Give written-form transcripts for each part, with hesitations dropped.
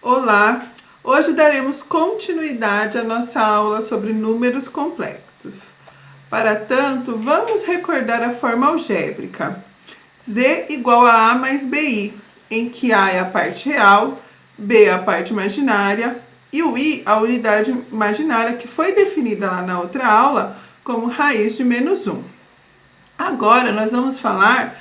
Olá! Hoje daremos continuidade à nossa aula sobre números complexos. Para tanto, vamos recordar a forma algébrica. Z igual a A mais BI, em que A é a parte real, B é a parte imaginária e o I a unidade imaginária que foi definida lá na outra aula como raiz de menos 1. Agora nós vamos falar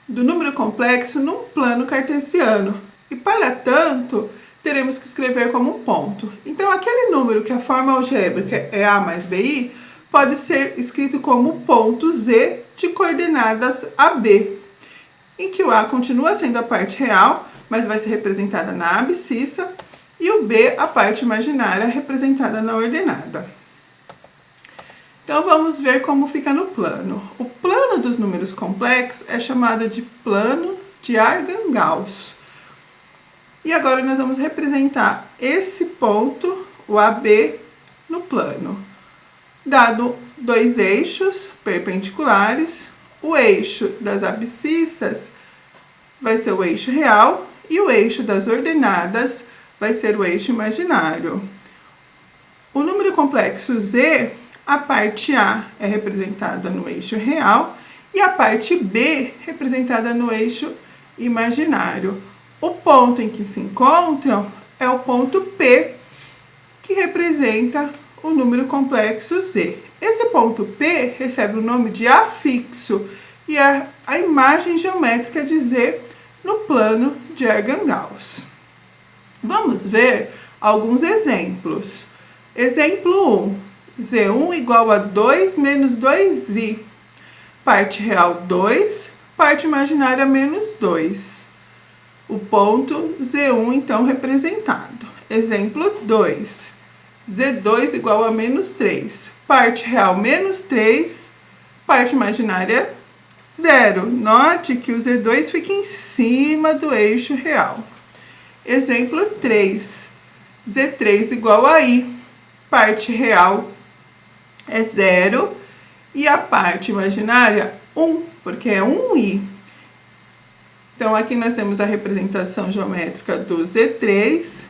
do número complexo num plano cartesiano e, para tanto, teremos que escrever como um ponto. Então, aquele número que a forma algébrica é A mais BI pode ser escrito como ponto Z de coordenadas AB, em que o A continua sendo a parte real, mas vai ser representada na abscissa, e o B a parte imaginária representada na ordenada. Então, vamos ver como fica no plano. O plano dos números complexos é chamado de plano de Argand-Gauss. E agora nós vamos representar esse ponto, o AB, no plano. Dado dois eixos perpendiculares, o eixo das abscissas vai ser o eixo real e o eixo das ordenadas vai ser o eixo imaginário. O número complexo Z, a parte A é representada no eixo real e a parte B representada no eixo imaginário. O ponto em que se encontram é o ponto P, que representa o número complexo Z. Esse ponto P recebe o nome de afixo e é a imagem geométrica de Z no plano de Argand-Gauss. Vamos ver alguns exemplos. Exemplo 1. Z1 igual a 2 menos 2i. Parte real 2, parte imaginária menos 2. O ponto Z1, então, representado. Exemplo 2. Z2 igual a menos 3. Parte real menos 3, parte imaginária 0. Note que o Z2 fica em cima do eixo real. Exemplo 3. Z3 igual a I. Parte real é 0 e a parte imaginária 1, porque é 1i. Então, aqui nós temos a representação geométrica do Z3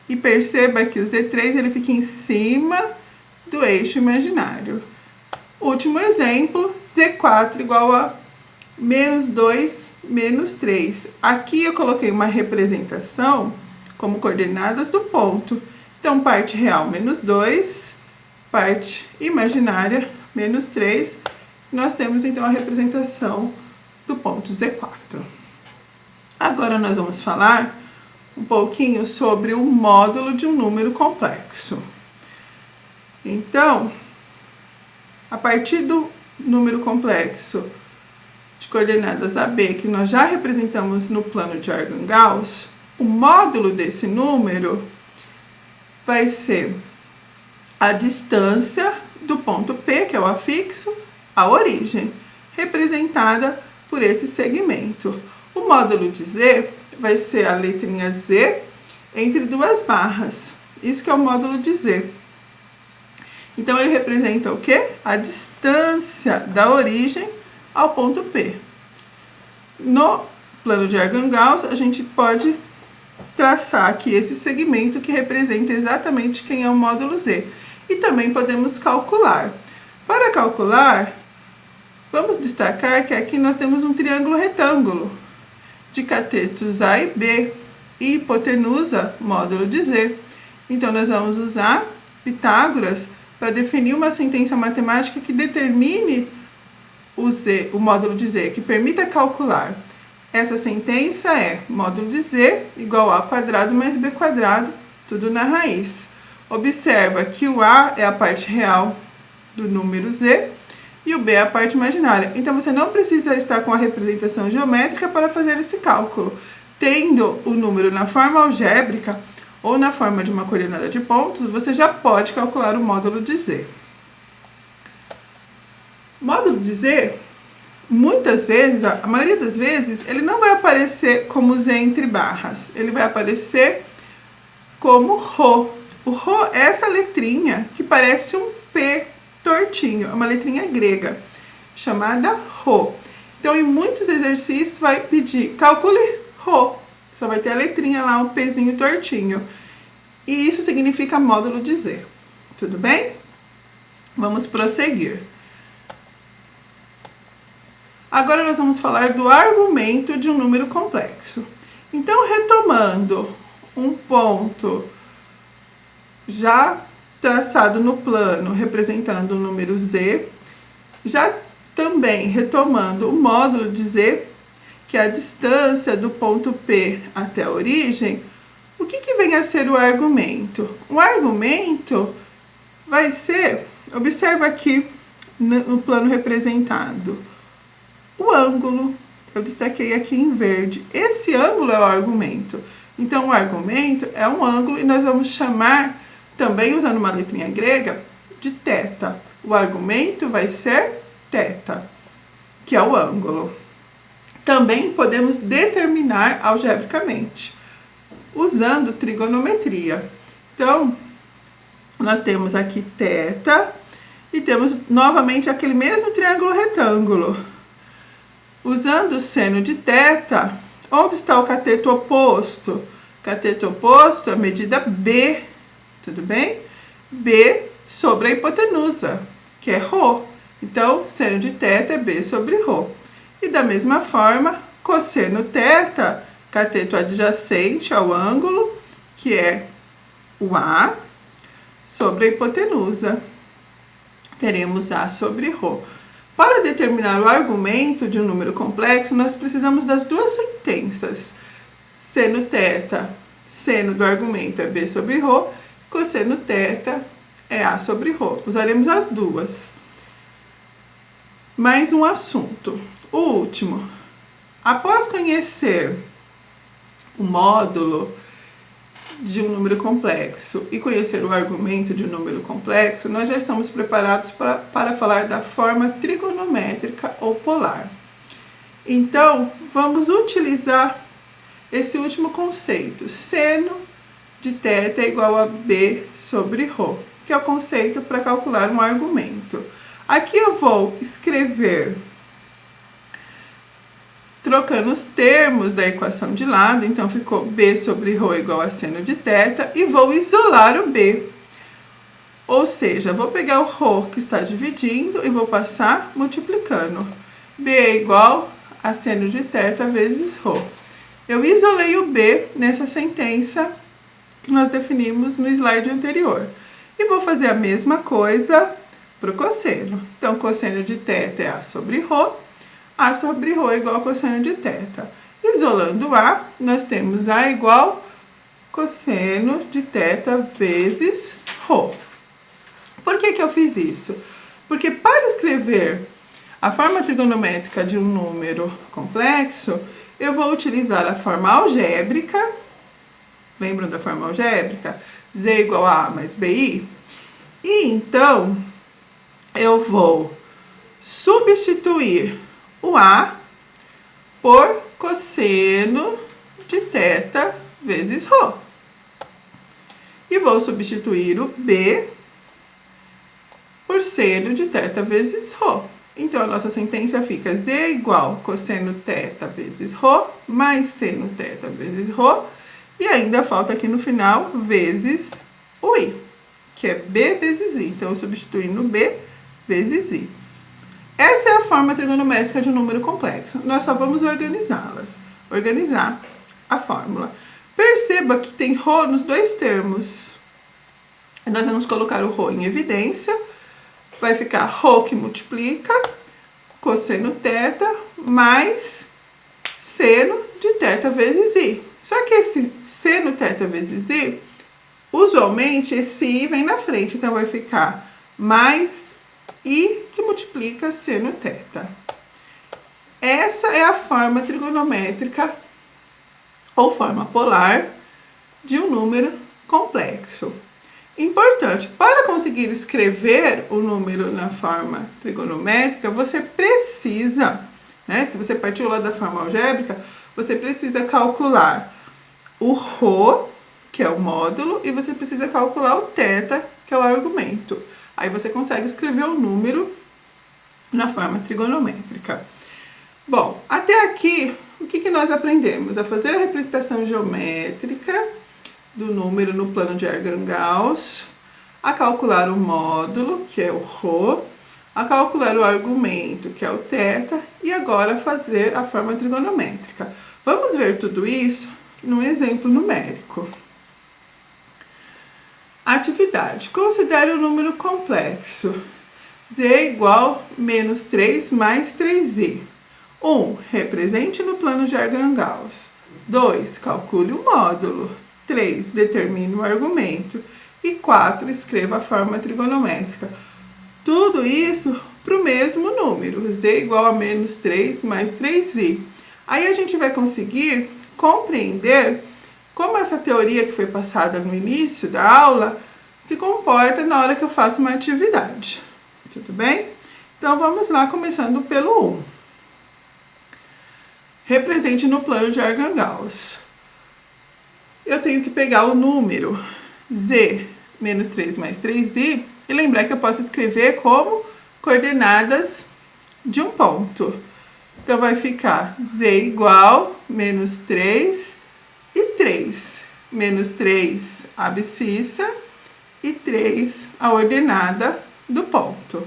e perceba que o Z3 ele fica em cima do eixo imaginário. Último exemplo, Z4 igual a menos 2 menos 3. Aqui eu coloquei uma representação como coordenadas do ponto. Então, parte real menos 2, parte imaginária menos 3. Nós temos então a representação do ponto Z4. Agora nós vamos falar um pouquinho sobre o módulo de um número complexo. Então, a partir do número complexo de coordenadas AB, que nós já representamos no plano de Argand-Gauss, o módulo desse número vai ser a distância do ponto P, que é o afixo, à origem, representada por esse segmento. O módulo de Z vai ser a letrinha Z entre duas barras. Isso que é o módulo de Z. Então, ele representa o quê? A distância da origem ao ponto P. No plano de Argand-Gauss, a gente pode traçar aqui esse segmento que representa exatamente quem é o módulo Z. E também podemos calcular. Para calcular, vamos destacar que aqui nós temos um triângulo retângulo de catetos A e B e hipotenusa módulo de Z. Então, nós vamos usar Pitágoras para definir uma sentença matemática que determine o módulo de Z, que permita calcular. Essa sentença é módulo de Z igual a quadrado mais B quadrado, tudo na raiz. Observa que o A é a parte real do número Z e o B é a parte imaginária. Então, você não precisa estar com a representação geométrica para fazer esse cálculo. Tendo o número na forma algébrica ou na forma de uma coordenada de pontos, você já pode calcular o módulo de Z. O módulo de Z, muitas vezes, a maioria das vezes, ele não vai aparecer como Z entre barras. Ele vai aparecer como Rho. O Rho é essa letrinha que parece um P tortinho, é uma letrinha grega, chamada Rho. Então, em muitos exercícios vai pedir, calcule Rho. Só vai ter a letrinha lá, um pezinho tortinho. E isso significa módulo de Z. Tudo bem? Vamos prosseguir. Agora nós vamos falar do argumento de um número complexo. Então, retomando um ponto já traçado no plano, representando o número Z, já também retomando o módulo de Z, que é a distância do ponto P até a origem, o que vem a ser o argumento? O argumento vai ser, observa aqui no plano representado, o ângulo. Eu destaquei aqui em verde. Esse ângulo é o argumento. Então, o argumento é um ângulo e nós vamos chamar, também usando uma letrinha grega, de θ. O argumento vai ser θ, que é o ângulo. Também podemos determinar algebricamente, usando trigonometria. Então, nós temos aqui θ e temos novamente aquele mesmo triângulo retângulo. Usando o seno de θ, onde está o cateto oposto? O cateto oposto é a medida B, tudo bem? B sobre a hipotenusa, que é ρ. Então, seno de θ é B sobre ρ. E da mesma forma, cosseno θ, cateto adjacente ao ângulo, que é o A, sobre a hipotenusa. Teremos A sobre ρ. Para determinar o argumento de um número complexo, nós precisamos das duas sentenças. Seno θ, seno do argumento é B sobre ρ, cosseno θ é A sobre ρ. Usaremos as duas. Mais um assunto. O último. Após conhecer o módulo de um número complexo e conhecer o argumento de um número complexo, nós já estamos preparados para falar da forma trigonométrica ou polar. Então, vamos utilizar esse último conceito. Seno de θ é igual a B sobre ρ, que é o conceito para calcular um argumento. Aqui eu vou escrever trocando os termos da equação de lado, então ficou B sobre ρ igual a seno de θ, e vou isolar o B. Ou seja, vou pegar o ρ que está dividindo e vou passar multiplicando. B é igual a seno de θ vezes ρ. Eu isolei o B nessa sentença que nós definimos no slide anterior. E vou fazer a mesma coisa para o cosseno. Então, cosseno de θ é A sobre ρ. A sobre ρ é igual a cosseno de θ. Isolando A, nós temos A igual cosseno de θ vezes ρ. Por que eu fiz isso? Porque para escrever a forma trigonométrica de um número complexo, eu vou utilizar a forma algébrica. Lembram da forma algébrica? Z igual a A mais BI. E então, eu vou substituir o A por cosseno de θ vezes ρ. E vou substituir o B por seno de θ vezes ρ. Então, a nossa sentença fica Z igual cosseno θ vezes ρ mais seno θ vezes ρ. E ainda falta aqui no final vezes o I, que é B vezes I. Então, eu substituindo B vezes I. Essa é a forma trigonométrica de um número complexo. Nós só vamos organizá-las. Organizar a fórmula. Perceba que tem ρ nos dois termos. Nós vamos colocar o ρ em evidência. Vai ficar ρ que multiplica cosseno θ mais seno de θ vezes I. Só que esse seno θ vezes I, usualmente esse I vem na frente. Então, vai ficar mais I que multiplica seno θ. Essa é a forma trigonométrica ou forma polar de um número complexo. Importante, para conseguir escrever o número na forma trigonométrica, você precisa, né? Se você partiu lá da forma algébrica, você precisa calcular o ρ, que é o módulo, e você precisa calcular o θ, que é o argumento. Aí você consegue escrever o número na forma trigonométrica. Bom, até aqui, o que nós aprendemos? A fazer a representação geométrica do número no plano de Argand-Gauss, a calcular o módulo, que é o ρ, a calcular o argumento, que é o θ, e agora fazer a forma trigonométrica. Vamos ver tudo isso num exemplo numérico. Atividade. Considere o número complexo. Z igual menos 3 mais 3i. 1. Represente no plano de Argand-Gauss. 2. Calcule o módulo. 3. Determine o argumento. E 4. Escreva a forma trigonométrica. Tudo isso para o mesmo número. Z igual a menos 3 mais 3i. Aí a gente vai conseguir compreender como essa teoria que foi passada no início da aula se comporta na hora que eu faço uma atividade. Tudo bem? Então vamos lá, começando pelo 1. Represente no plano de Argand-Gauss. Eu tenho que pegar o número z menos 3 mais 3i e lembrar que eu posso escrever como coordenadas de um ponto. Então vai ficar z igual menos 3 e 3. Menos 3 a abscissa e 3 a ordenada do ponto.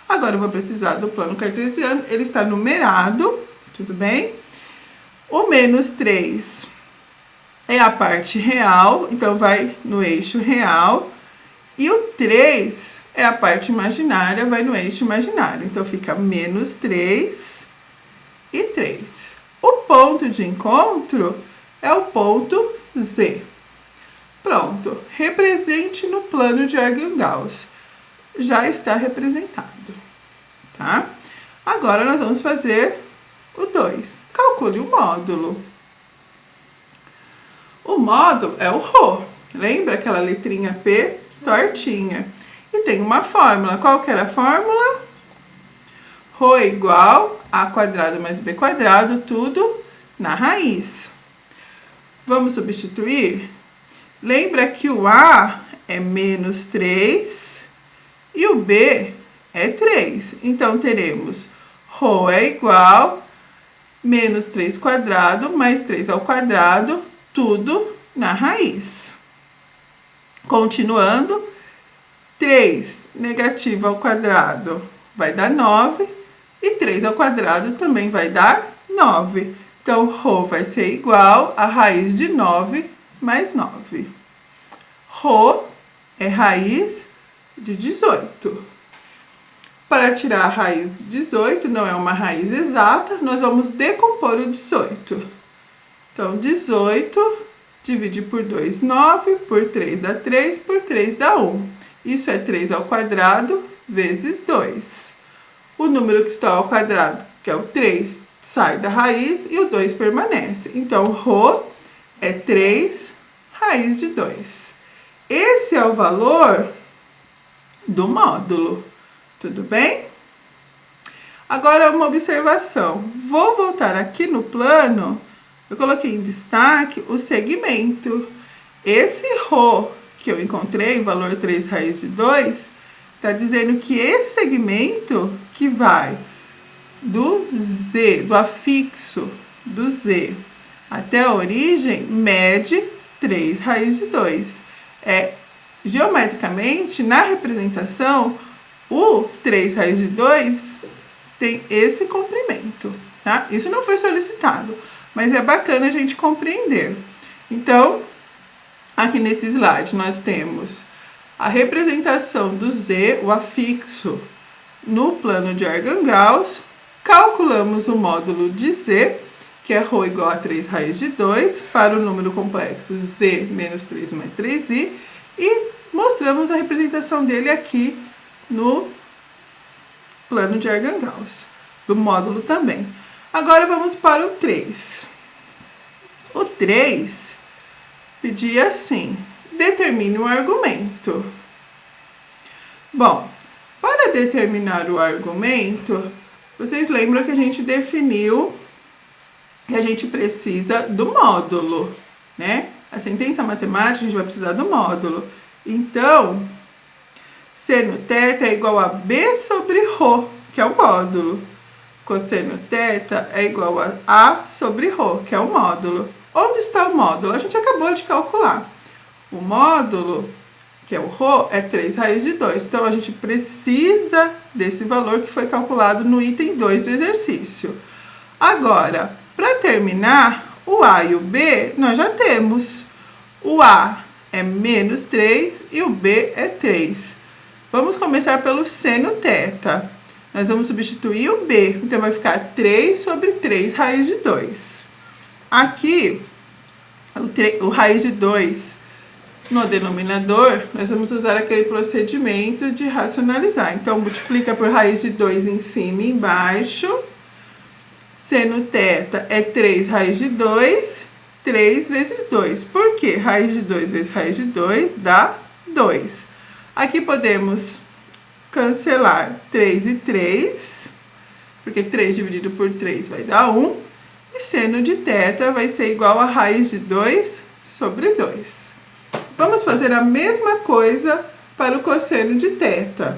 Agora eu vou precisar do plano cartesiano, ele está numerado, tudo bem? O menos 3 é a parte real, então vai no eixo real. E o 3 é a parte imaginária, vai no eixo imaginário. Então fica menos 3 e 3. O ponto de encontro é o ponto Z. Pronto, represente no plano de Argand-Gauss. Já está representado, tá? Agora nós vamos fazer o 2. Calcule o módulo. O módulo é o ρ. Lembra aquela letrinha P tortinha? E tem uma fórmula. Qual que era a fórmula? ρ é igual a quadrado mais b quadrado, tudo na raiz. Vamos substituir? Lembra que o A é menos 3 e o B é 3. Então, teremos ρ é igual a menos 3 quadrado mais 3 ao quadrado, tudo na raiz. Continuando, 3 negativo ao quadrado vai dar 9 e 3 ao quadrado também vai dar 9. Então, ρ vai ser igual a raiz de 9 mais 9. ρ é raiz de 18. Para tirar a raiz de 18, não é uma raiz exata, nós vamos decompor o 18. Então, 18 divide por 2, 9, por 3 dá 3, por 3 dá 1. Isso é 3 ao quadrado vezes 2. O número que está ao quadrado, que é o 3, sai da raiz e o 2 permanece. Então, ρ é 3 raiz de 2. Esse é o valor do módulo. Tudo bem? Agora, uma observação. Vou voltar aqui no plano. Eu coloquei em destaque o segmento. Esse ρ que eu encontrei, valor 3 raiz de 2, está dizendo que esse segmento que vai do Z, do afixo do Z até a origem, mede 3 raiz de 2. Geometricamente, na representação, o 3 raiz de 2 tem esse comprimento, tá? Isso não foi solicitado, mas é bacana a gente compreender. Então, aqui nesse slide nós temos a representação do Z, o afixo, no plano de Argand-Gauss. Calculamos o módulo de Z, que é ρ igual a 3 raiz de 2, para o número complexo Z menos 3 mais 3i, e mostramos a representação dele aqui no plano de Argand-Gauss, do módulo também. Agora vamos para o 3. O 3 pedia assim: determine o argumento. Bom, para determinar o argumento, vocês lembram que a gente definiu que a gente precisa do módulo, né? A sentença matemática, a gente vai precisar do módulo. Então, seno θ é igual a B sobre ρ, que é o módulo. cosseno θ é igual a A sobre ρ, que é o módulo. Onde está o módulo? A gente acabou de calcular. O módulo, que é o ρ, é 3 raiz de 2. Então, a gente precisa desse valor que foi calculado no item 2 do exercício. Agora, para terminar, o A e o B nós já temos. O A é menos 3 e o B é 3. Vamos começar pelo seno θ. Nós vamos substituir o B, então vai ficar 3 sobre 3 raiz de 2. Aqui, o raiz de 2 no denominador, nós vamos usar aquele procedimento de racionalizar. Então, multiplica por raiz de 2 em cima e embaixo. Seno θ é 3 raiz de 2, 3 vezes 2. Por quê? Raiz de 2 vezes raiz de 2 dá 2. Aqui podemos cancelar 3 e 3, porque 3 dividido por 3 vai dar 1. E seno de θ vai ser igual a raiz de 2 sobre 2. Vamos fazer a mesma coisa para o cosseno de θ.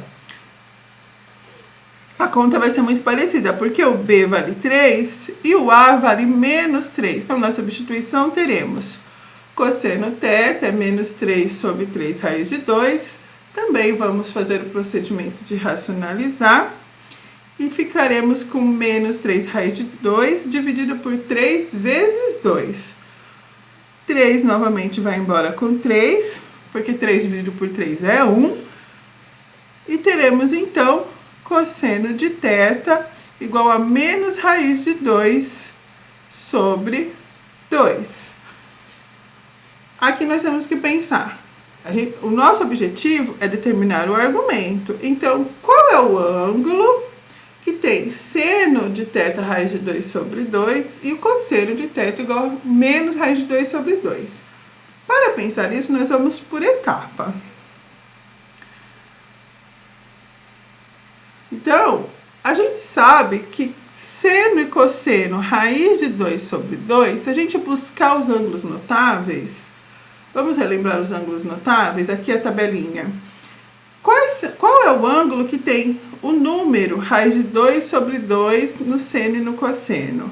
A conta vai ser muito parecida, porque o B vale 3 e o A vale menos 3. Então, na substituição, teremos cosseno θ é menos 3 sobre 3 raiz de 2. Também vamos fazer o procedimento de racionalizar. E ficaremos com menos 3 raiz de 2 dividido por 3 vezes 2. 3 novamente vai embora com 3, porque 3 dividido por 3 é 1. E teremos, então, cosseno de θ igual a menos raiz de 2 sobre 2. Aqui nós temos que pensar. O nosso objetivo é determinar o argumento. Então, qual é o ângulo que tem seno de θ raiz de 2 sobre 2 e o cosseno de θ igual a menos raiz de 2 sobre 2? Para pensar isso, nós vamos por etapa. Então, a gente sabe que seno e cosseno raiz de 2 sobre 2, se a gente buscar os ângulos notáveis, vamos relembrar os ângulos notáveis? Aqui é a tabelinha. Qual é o ângulo que tem o número raiz de 2 sobre 2 no seno e no cosseno?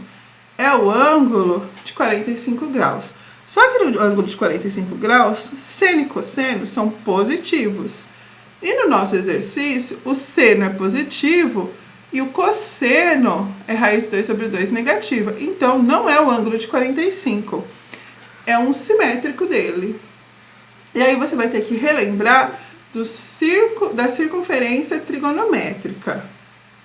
É o ângulo de 45 graus. Só que no ângulo de 45 graus, seno e cosseno são positivos. E no nosso exercício, o seno é positivo e o cosseno é raiz de 2 sobre 2 negativa. Então, não é o ângulo de 45. É um simétrico dele. E aí você vai ter que relembrar da circunferência trigonométrica.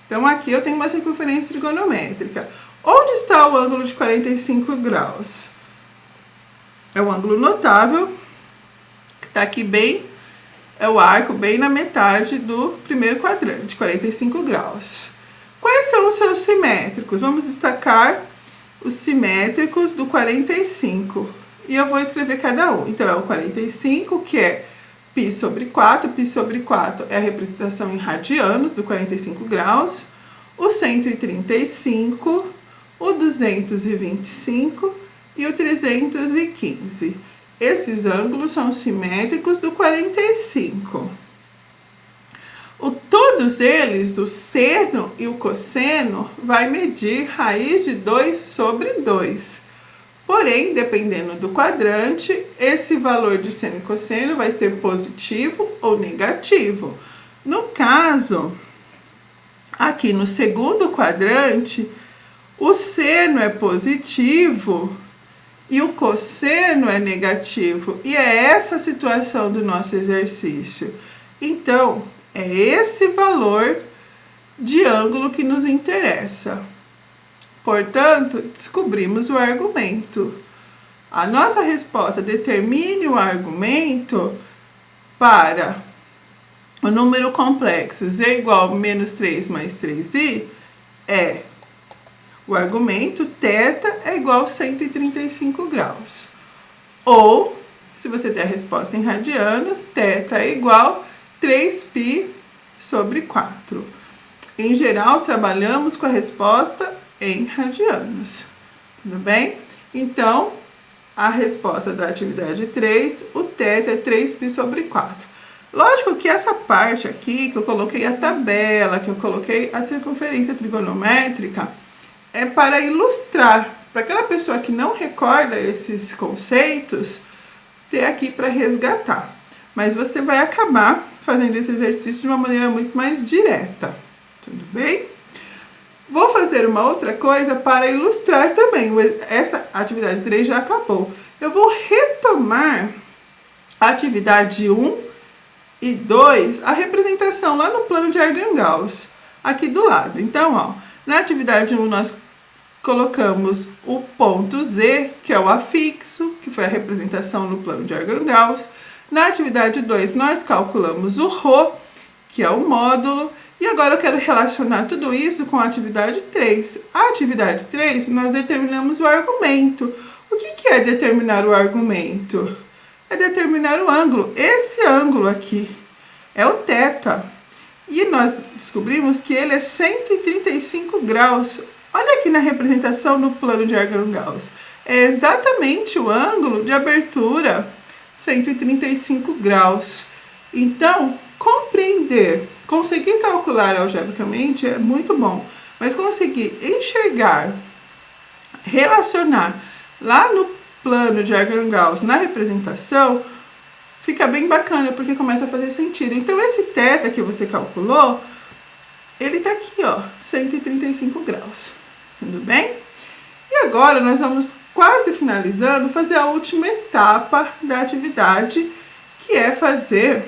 Então, aqui eu tenho uma circunferência trigonométrica. Onde está o ângulo de 45 graus? É o ângulo notável, que está aqui bem, é o arco bem na metade do primeiro quadrante, 45 graus. Quais são os seus simétricos? Vamos destacar os simétricos do 45. E eu vou escrever cada um. Então, é o 45, que é π sobre 4. Π sobre 4 é a representação em radianos do 45 graus. O 135, o 225 e o 315. Esses ângulos são simétricos do 45. Todos eles, o seno e o cosseno, vai medir raiz de 2 sobre 2. Porém, dependendo do quadrante, esse valor de seno e cosseno vai ser positivo ou negativo. No caso, aqui no segundo quadrante, o seno é positivo e o cosseno é negativo. E é essa a situação do nosso exercício. Então, é esse valor de ângulo que nos interessa. Portanto, descobrimos o argumento. A nossa resposta determine o argumento para o número complexo z igual a menos 3 mais 3i é o argumento θ é igual a 135 graus. Ou, se você der a resposta em radianos, θ é igual a 3π sobre 4. Em geral, trabalhamos com a resposta em radianos. Tudo bem? Então, a resposta da atividade 3, o θ é 3π sobre 4. Lógico que essa parte aqui, que eu coloquei a tabela, que eu coloquei a circunferência trigonométrica, é para ilustrar, para aquela pessoa que não recorda esses conceitos, ter aqui para resgatar. Mas você vai acabar fazendo esse exercício de uma maneira muito mais direta, tudo bem? Vou fazer uma outra coisa para ilustrar também. Essa atividade 3 já acabou. Eu vou retomar a atividade 1 e 2, a representação lá no plano de Argand-Gauss, aqui do lado. Então, ó, na atividade 1 nós colocamos o ponto Z, que é o afixo, que foi a representação no plano de Argand-Gauss. Na atividade 2 nós calculamos o ρ, que é o módulo. E agora eu quero relacionar tudo isso com a atividade 3. A atividade 3 nós determinamos o argumento. O que é determinar o argumento? É determinar o ângulo. Esse ângulo aqui é o θ. E nós descobrimos que ele é 135 graus. Olha aqui na representação no plano de Argand-Gauss. É exatamente o ângulo de abertura, 135 graus. Então, compreender, conseguir calcular algebricamente é muito bom. Mas conseguir enxergar, relacionar lá no plano de Argand-Gauss na representação, fica bem bacana, porque começa a fazer sentido. Então, esse θ que você calculou, ele tá aqui, ó, 135 graus. Tudo bem? E agora nós vamos, quase finalizando, fazer a última etapa da atividade, que é fazer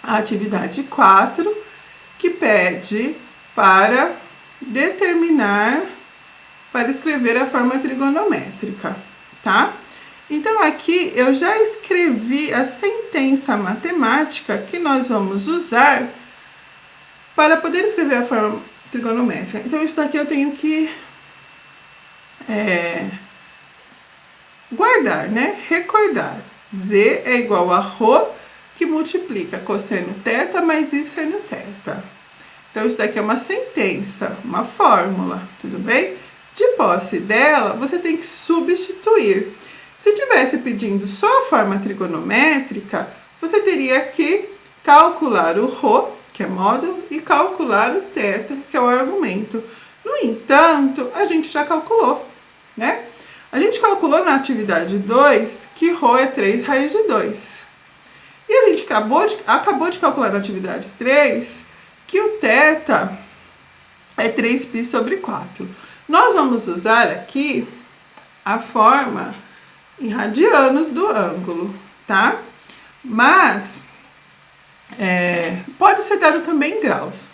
a atividade 4, que pede para determinar, para escrever a forma trigonométrica. Tá? Então, aqui eu já escrevi a sentença matemática que nós vamos usar para poder escrever a forma trigonométrica. Então, isso daqui eu tenho que guardar, né? Recordar. Z é igual a ρ, que multiplica cosseno θ mais I seno θ. Então, isso daqui é uma sentença, uma fórmula, tudo bem? De posse dela, você tem que substituir. Se tivesse pedindo só a forma trigonométrica, você teria que calcular o ρ, que é módulo, e calcular o θ, que é o argumento. No entanto, a gente já calculou, né? A gente calculou na atividade 2 que ρ é 3 raiz de 2. E a gente acabou de calcular na atividade 3 que o θ é 3π sobre 4. Nós vamos usar aqui a forma em radianos do ângulo, tá? Mas pode ser dado também em graus,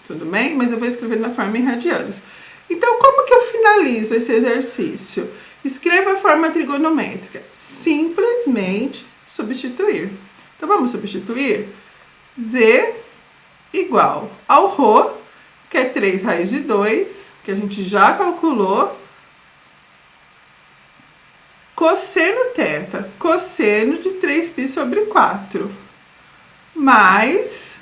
tudo bem? Mas eu vou escrever na forma em radianos. Então, como que eu finalizo esse exercício? Escreva a forma trigonométrica. Simplesmente substituir. Então, vamos substituir? Z igual ao ρ, que é 3 raiz de 2, que a gente já calculou, cosseno θ, cosseno de 3π sobre 4, mais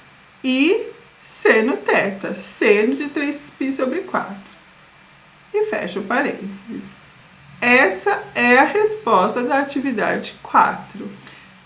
I seno θ, seno de 3π sobre 4. E fecha o parênteses. Essa é a resposta da atividade 4.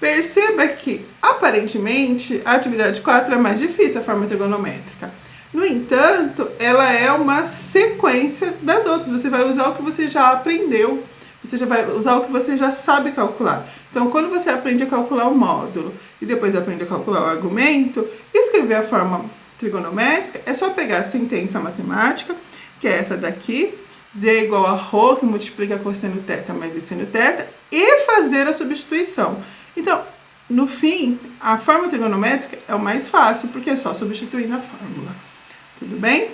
Perceba que, aparentemente, a atividade 4 é mais difícil, a forma trigonométrica. No entanto, ela é uma sequência das outras. Você vai usar o que você já aprendeu. Você já vai usar o que você já sabe calcular. Então, quando você aprende a calcular o módulo e depois aprende a calcular o argumento, escrever a forma trigonométrica, é só pegar a sentença matemática, que é essa daqui, Z igual a ρ, que multiplica cosseno θ mais I seno θ, e fazer a substituição. Então, no fim, a forma trigonométrica é o mais fácil, porque é só substituir na fórmula. Tudo bem?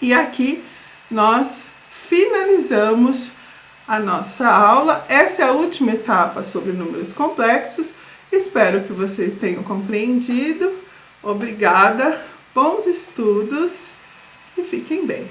E aqui nós finalizamos a nossa aula. Essa é a última etapa sobre números complexos. Espero que vocês tenham compreendido. Obrigada, bons estudos e fiquem bem.